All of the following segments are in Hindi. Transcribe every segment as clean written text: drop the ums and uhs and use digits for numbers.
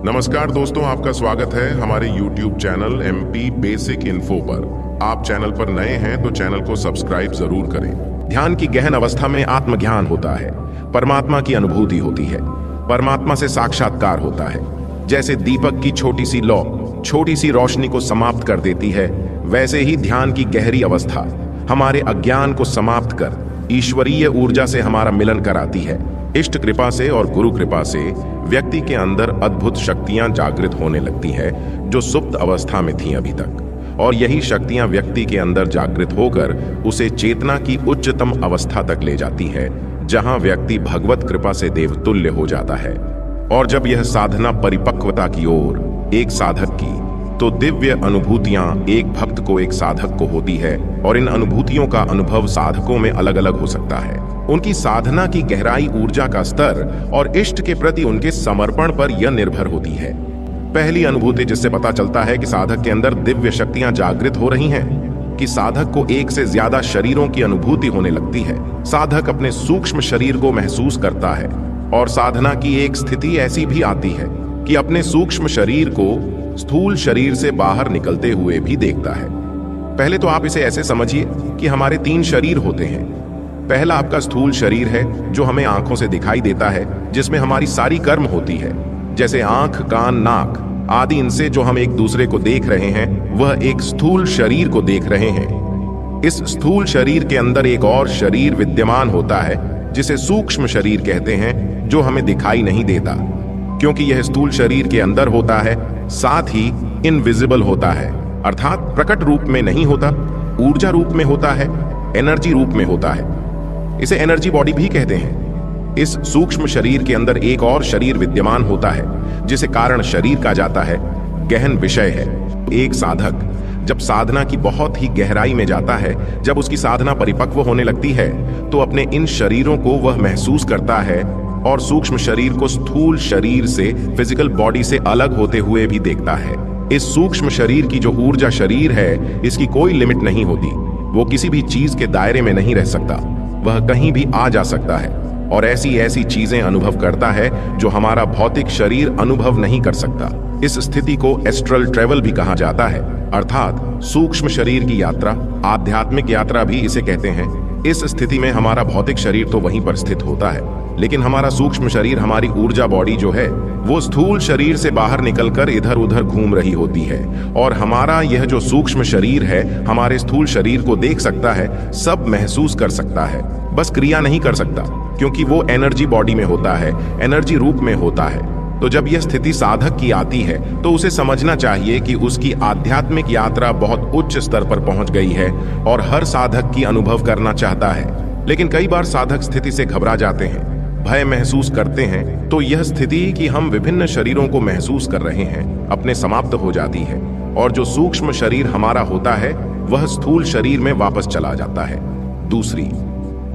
नमस्कार दोस्तों, आपका स्वागत है हमारे YouTube channel MP basic info पर। आप चैनल पर नए हैं तो चैनल को सब्सक्राइब जरूर करें। ध्यान की गहन अवस्था में आत्मज्ञान होता है, परमात्मा की अनुभूति होती है, परमात्मा से साक्षात्कार होता है। जैसे दीपक की छोटी सी लौ छोटी सी रोशनी को समाप्त कर देती है, वैसे ही ध्यान की गहरी अवस्था हमारे अज्ञान को समाप्त कर ईश्वरीय ऊर्जा से हमारा मिलन कराती है। इष्ट कृपा से और गुरु कृपा से व्यक्ति के अंदर अद्भुत शक्तियां जागृत होने लगती है जो सुप्त अवस्था में थीं अभी तक, और यही शक्तियां व्यक्ति के अंदर जागृत होकर उसे चेतना की उच्चतम अवस्था तक ले जाती है, जहां व्यक्ति भगवत कृपा से देवतुल्य हो जाता है। और जब यह साधना परिपक्वता की ओर एक साधक की, तो दिव्य अनुभूतियां एक भक्त को एक साधक को होती है, और इन अनुभूतियों का अनुभव साधकों में अलग अलग हो सकता है। उनकी साधना की गहराई, ऊर्जा का स्तर और इष्ट के प्रति उनके समर्पण पर यह निर्भर होती है। पहली अनुभूति जिससे पता चलता है कि साधक के अंदर दिव्य शक्तियां जागृत हो रही हैं, कि साधक को एक से ज्यादा शरीरों की अनुभूति होने लगती है। साधक अपने सूक्ष्म शरीर को महसूस करता है, और साधना की एक स्थिति ऐसी भी आती है कि अपने सूक्ष्म शरीर को स्थूल शरीर से बाहर निकलते हुए भी देखता है। पहले तो आप इसे ऐसे समझिए कि हमारे 3 शरीर होते हैं। पहला आपका स्थूल शरीर है, जो हमें आंखों से दिखाई देता है, जिसमें हमारी सारी कर्म होती है, जैसे आंख, कान, नाक आदि। इनसे जो हम एक दूसरे को देख रहे हैं, वह एक स्थूल शरीर को देख रहे हैं। इस स्थूल शरीर के अंदर एक और शरीर विद्यमान होता है, जिसे सूक्ष्म शरीर कहते हैं, जो हमें दिखाई नहीं देता, क्योंकि यह स्थूल शरीर के अंदर होता है, साथ ही इनविजिबल होता है, अर्थात प्रकट रूप में नहीं होता, ऊर्जा रूप में होता है, एनर्जी रूप में होता है। इसे एनर्जी बॉडी भी कहते हैं। इस सूक्ष्म शरीर के अंदर एक और शरीर विद्यमान होता है, जिसे कारण शरीर कहा जाता है, गहन विषय है। एक साधक जब साधना की बहुत ही गहराई में जाता है, जब उसकी साधना परिपक्व होने लगती है, तो अपने इन शरीरों को वह महसूस करता है, और सूक्ष्म शरीर को स्थूल शरीर से, फिजिकल बॉडी से अलग होते हुए भी देखता है। इस सूक्ष्म शरीर की जो ऊर्जा शरीर है, इसकी कोई लिमिट नहीं होती। वो किसी भी चीज के दायरे में नहीं रह सकता, वह कहीं भी आ जा सकता है, और ऐसी ऐसी चीजें अनुभव करता है जो हमारा भौतिक शरीर अनुभव नहीं कर सकता। इस स्थिति को एस्ट्रल ट्रेवल भी कहा जाता है, अर्थात सूक्ष्म शरीर की यात्रा, आध्यात्मिक यात्रा भी इसे कहते हैं। इस स्थिति में हमारा भौतिक शरीर तो वहीं पर स्थित होता है, लेकिन हमारा सूक्ष्म शरीर, हमारी ऊर्जा बॉडी जो है, वो स्थूल शरीर से बाहर निकलकर इधर उधर घूम रही होती है, और हमारा यह जो सूक्ष्म शरीर है, हमारे स्थूल शरीर को देख सकता है, सब महसूस कर सकता है, बस क्रिया नहीं कर सकता, क्योंकि वो एनर्जी बॉडी में होता है, एनर्जी रूप में होता है। तो जब यह स्थिति साधक की आती है, तो उसे समझना चाहिए कि उसकी आध्यात्मिक यात्रा बहुत उच्च स्तर पर पहुंच गई है, और हर साधक की अनुभव करना चाहता है। लेकिन कई बार साधक स्थिति से घबरा जाते हैं, भय महसूस करते हैं, तो यह स्थिति कि हम विभिन्न शरीरों को महसूस कर रहे हैं, अपने समाप्त हो जाती है, और जो सूक्ष्म शरीर हमारा होता है, वह स्थूल शरीर में वापस चला जाता है। दूसरी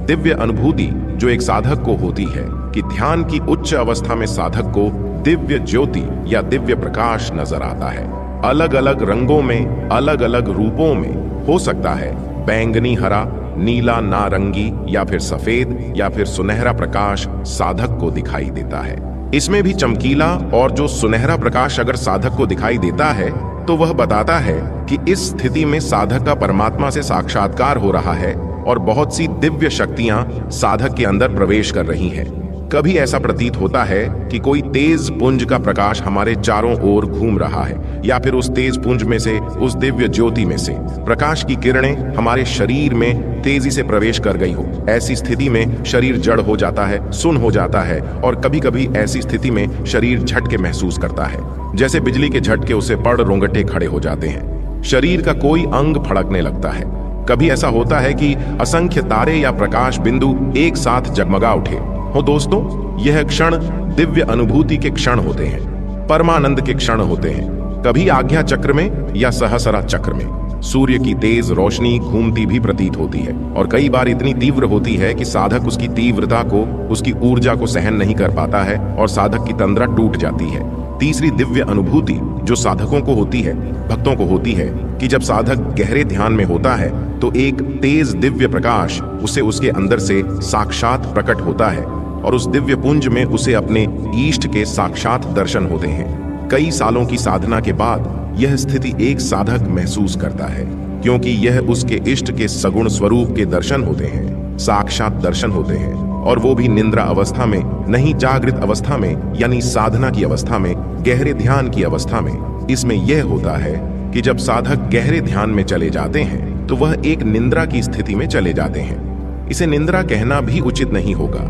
दिव्य अनुभूति जो एक साधक को होती है, कि ध्यान की उच्च अवस्था में साधक को दिव्य ज्योति या दिव्य प्रकाश नजर आता है। अलग अलग रंगों में, अलग अलग रूपों में हो सकता है, बैंगनी, हरा, नीला, नारंगी, या फिर सफेद, या फिर सुनहरा प्रकाश साधक को दिखाई देता है। इसमें भी चमकीला और जो सुनहरा प्रकाश अगर साधक को दिखाई देता है, तो वह बताता है कि इस स्थिति में साधक का परमात्मा से साक्षात्कार हो रहा है, और बहुत सी दिव्य शक्तियां साधक के अंदर प्रवेश कर रही हैं। कभी ऐसा प्रतीत होता है कि कोई तेज पुंज का प्रकाश हमारे चारों ओर घूम रहा है, या फिर उस तेज पुंज में से, उस दिव्य ज्योति में से प्रकाश की किरणें हमारे शरीर में तेजी से प्रवेश कर गई हो। ऐसी स्थिति में शरीर जड़ हो जाता है, सुन्न हो जाता है, और कभी कभी ऐसी स्थिति में शरीर झटके महसूस करता है, जैसे बिजली के झटके उसे पड़ रोंगटे खड़े हो जाते हैं। शरीर का कोई अंग फड़कने लगता है। कभी ऐसा होता है कि असंख्य तारे या प्रकाश बिंदु एक साथ जगमगा उठे हो। दोस्तों, यह क्षण दिव्य अनुभूति के क्षण होते हैं, परमानंद के क्षण होते हैं। कभी आज्ञा चक्र में या सहस्रा चक्र में सूर्य की तेज रोशनी घूमती भी प्रतीत होती है, और कई बार इतनी तीव्र होती है कि साधक उसकी तीव्रता को, उसकी ऊर्जा को सहन नहीं कर पाता है, और साधक की तंद्रा टूट जाती है। तीसरी दिव्य अनुभूति जो साधकों को होती है, भक्तों को होती है, कि जब साधक गहरे ध्यान में होता है, तो एक तेज दिव्य प्रकाश उसे उसके अंदर से साक्षात प्रकट होता है, और उस दिव्य पुंज में उसे अपने ईष्ट के साक्षात दर्शन होते हैं। कई सालों की साधना के बाद यह स्थिति एक साधक महसूस करता है, क्योंकि यह उसके इष्ट के सगुण स्वरूप के दर्शन होते हैं, साक्षात दर्शन होते हैं, और वो भी निद्रा अवस्था में, नहीं जागृत अवस्था में, यानी साधना की अवस्था में, गहरे ध्यान की अवस्था में। इसमें यह होता है कि जब साधक गहरे ध्यान में चले जाते हैं तो वह एक निद्रा की स्थिति में चले जाते हैं। इसे निद्रा कहना भी उचित नहीं होगा,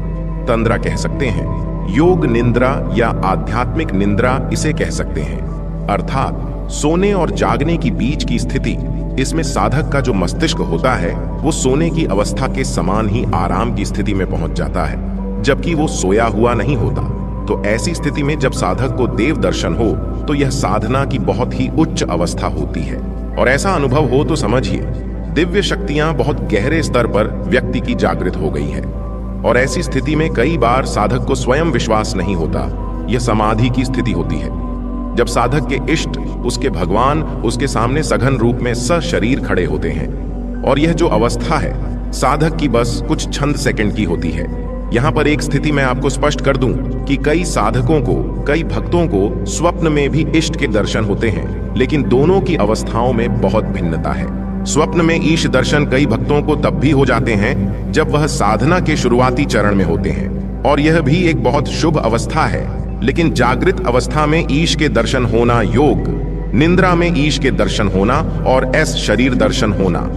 तंद्रा कह सकते हैं, योग निद्रा या आध्यात्मिक निद्रा इसे कह सकते हैं। अर्थात सोने और जागने की बीच की स्थिति। इसमें साधक का जो मस्तिष्क होता है वो सोने की अवस्था के समान ही आराम की स्थिति में पहुंच जाता है, जबकि वो सोया हुआ नहीं होता। तो ऐसी स्थिति में जब साधक को देव दर्शन हो तो यह साधना की बहुत ही उच्च अवस्था होती है। और ऐसा अनुभव हो तो समझिए दिव्य शक्तियां बहुत गहरे स्तर पर व्यक्ति की जागृत हो गई है। और ऐसी स्थिति में कई बार साधक को स्वयं विश्वास नहीं होता, यह समाधि की स्थिति होती है, जब साधक के इष्ट, उसके भगवान, उसके सामने सघन रूप में सशरीर खड़े होते हैं। और यह जो अवस्था है साधक की बस कुछ चंद सेकंड की होती है। यहाँ पर एक स्थिति मैं आपको स्पष्ट कर दूं कि कई साधकों को, कई भक्तों को स्वप्न में भी इष्ट के दर्शन होते हैं, लेकिन दोनों की अवस्थाओं में बहुत भिन्नता है। स्वप्न में ईश दर्शन कई भक्तों को तब भी हो जाते हैं जब वह साधना के शुरुआती चरण में होते हैं, और यह भी एक बहुत शुभ अवस्था है। लेकिन जागृत अवस्था में ईश के दर्शन होना योग, निद्रा में ईश के दर्शन होना और शरीर दर्शन होना,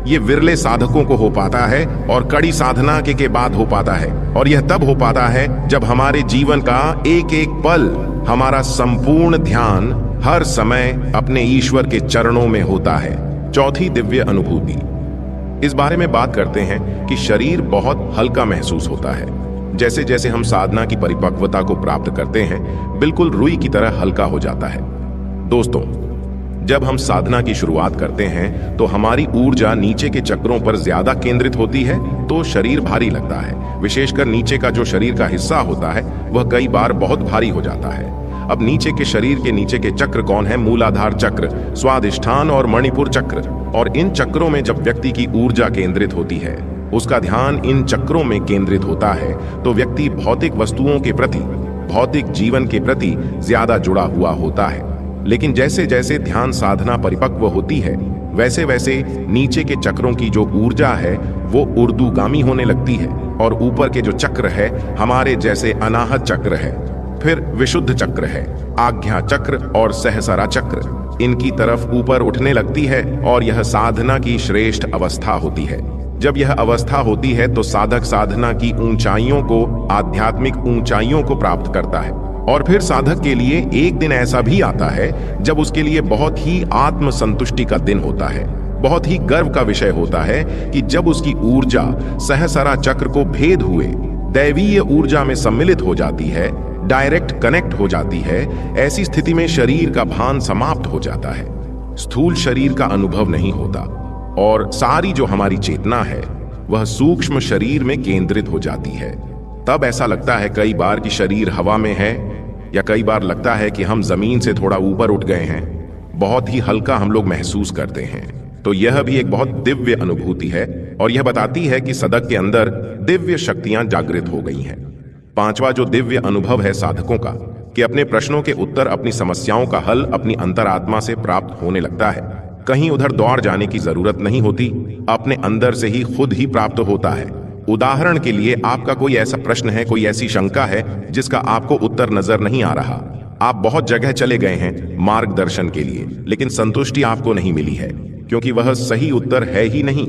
ये विरले साधकों को हो पाता है और कड़ी साधना के बाद हो पाता है। और यह तब हो पाता है जब हमारे जीवन का एक एक पल, हमारा संपूर्ण ध्यान हर समय अपने ईश्वर के चरणों में होता है। चौथी दिव्य अनुभूति। इस बारे में बात करते हैं कि शरीर बहुत हल्का महसूस होता है। जैसे जैसे हम साधना की परिपक्वता को प्राप्त करते हैं, बिल्कुल रुई की तरह हल्का हो जाता है। दोस्तों, जब हम साधना की शुरुआत करते हैं तो हमारी ऊर्जा नीचे के चक्रों पर ज्यादा केंद्रित होती है, तो शरीर भारी लगता है। विशेषकर नीचे का जो शरीर का हिस्सा होता है वह कई बार बहुत भारी हो जाता है। अब नीचे के शरीर के नीचे के चक्र कौन है? मूलाधार चक्र, स्वादिष्ठान और मणिपुर चक्र। और इन चक्रों में जब व्यक्ति की ऊर्जा केंद्रित होती है, उसका ध्यान इन चक्रों में केंद्रित होता है, तो व्यक्ति भौतिक वस्तुओं के प्रति, भौतिक जीवन के प्रति ज्यादा जुड़ा हुआ होता है। लेकिन जैसे जैसे ध्यान साधना परिपक्व होती है, वैसे वैसे नीचे के चक्रों की जो ऊर्जा है वो ऊर्ध्वगामी होने लगती है, और ऊपर के जो चक्र है हमारे जैसे अनाहत चक्र है, फिर विशुद्ध चक्र है, आज्ञा चक्र और सहसरा चक्र, इनकी तरफ ऊपर उठने लगती है। और यह साधना की श्रेष्ठ अवस्था होती है। जब यह अवस्था होती है तो साधक साधना की ऊंचाइयों को, आध्यात्मिक ऊंचाइयों को प्राप्त करता है। और फिर साधक के लिए एक दिन ऐसा भी आता है जब उसके लिए बहुत ही आत्म संतुष्टि का दिन होता है। बहुत ही गर्व का विषय होता है कि जब उसकी ऊर्जा सहसरा चक्र को भेद हुए दैवीय ऊर्जा में सम्मिलित हो जाती है, डायरेक्ट कनेक्ट हो जाती है। ऐसी स्थिति में शरीर का भान समाप्त हो जाता है, स्थूल शरीर का अनुभव नहीं होता, और सारी जो हमारी चेतना है वह सूक्ष्म शरीर में केंद्रित हो जाती है। तब ऐसा लगता है कई बार कि शरीर हवा में है, या कई बार लगता है कि हम जमीन से थोड़ा ऊपर उठ गए हैं। बहुत ही हल्का हम लोग महसूस करते हैं। तो यह भी एक बहुत दिव्य अनुभूति है, और यह बताती है कि साधक के अंदर दिव्य शक्तियां जागृत हो गई हैं। पांचवा जो दिव्य अनुभव है साधकों का, कि अपने प्रश्नों के उत्तर, अपनी समस्याओं का हल अपनी अंतरात्मा से प्राप्त होने लगता है। कहीं उधर दौड़ जाने की जरूरत नहीं होती, अपने अंदर से ही खुद ही प्राप्त होता है। उदाहरण के लिए, आपका कोई ऐसा प्रश्न है, कोई ऐसी शंका है जिसका आपको उत्तर नजर नहीं आ रहा। आप बहुत जगह चले गए हैं मार्गदर्शन के लिए, लेकिन संतुष्टि आपको नहीं मिली है, क्योंकि वह सही उत्तर है ही नहीं।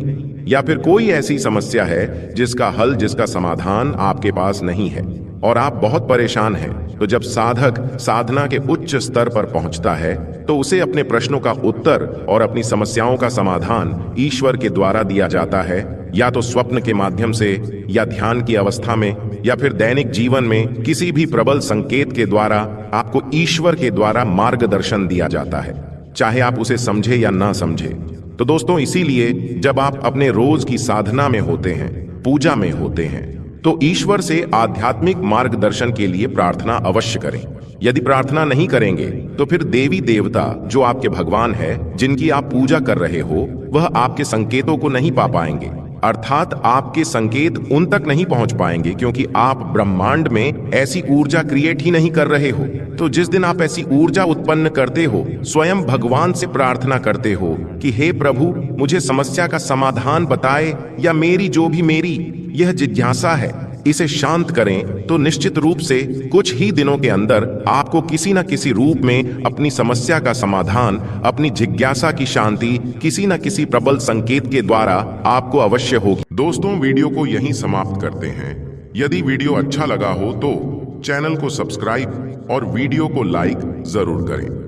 या फिर कोई ऐसी समस्या है जिसका हल, जिसका समाधान आपके पास नहीं है, और आप बहुत परेशान हैं। तो जब साधक साधना के उच्च स्तर पर पहुंचता है तो उसे अपने प्रश्नों का उत्तर और अपनी समस्याओं का समाधान ईश्वर के द्वारा दिया जाता है, या तो स्वप्न के माध्यम से, या ध्यान की अवस्था में, या फिर दैनिक जीवन में किसी भी प्रबल संकेत के द्वारा आपको ईश्वर के द्वारा मार्गदर्शन दिया जाता है, चाहे आप उसे समझे या ना समझे। तो दोस्तों, इसीलिए जब आप अपने रोज की साधना में होते हैं, पूजा में होते हैं, तो ईश्वर से आध्यात्मिक मार्गदर्शन के लिए प्रार्थना अवश्य करें। यदि प्रार्थना नहीं करेंगे तो फिर देवी देवता जो आपके भगवान है, जिनकी आप पूजा कर रहे हो, वह आपके संकेतों को नहीं पा पाएंगे। अर्थात आपके संकेत उन तक नहीं पहुंच पाएंगे क्योंकि आप ब्रह्मांड में ऐसी ऊर्जा क्रिएट ही नहीं कर रहे हो। तो जिस दिन आप ऐसी ऊर्जा उत्पन्न करते हो, स्वयं भगवान से प्रार्थना करते हो कि हे प्रभु, मुझे समस्या का समाधान बताए या मेरी जो भी यह जिज्ञासा है इसे शांत करें, तो निश्चित रूप से कुछ ही दिनों के अंदर आपको किसी न किसी रूप में अपनी समस्या का समाधान, अपनी जिज्ञासा की शांति किसी न किसी प्रबल संकेत के द्वारा आपको अवश्य होगी। दोस्तों, वीडियो को यहीं समाप्त करते हैं। यदि वीडियो अच्छा लगा हो तो चैनल को सब्सक्राइब और वीडियो को लाइक जरूर करें।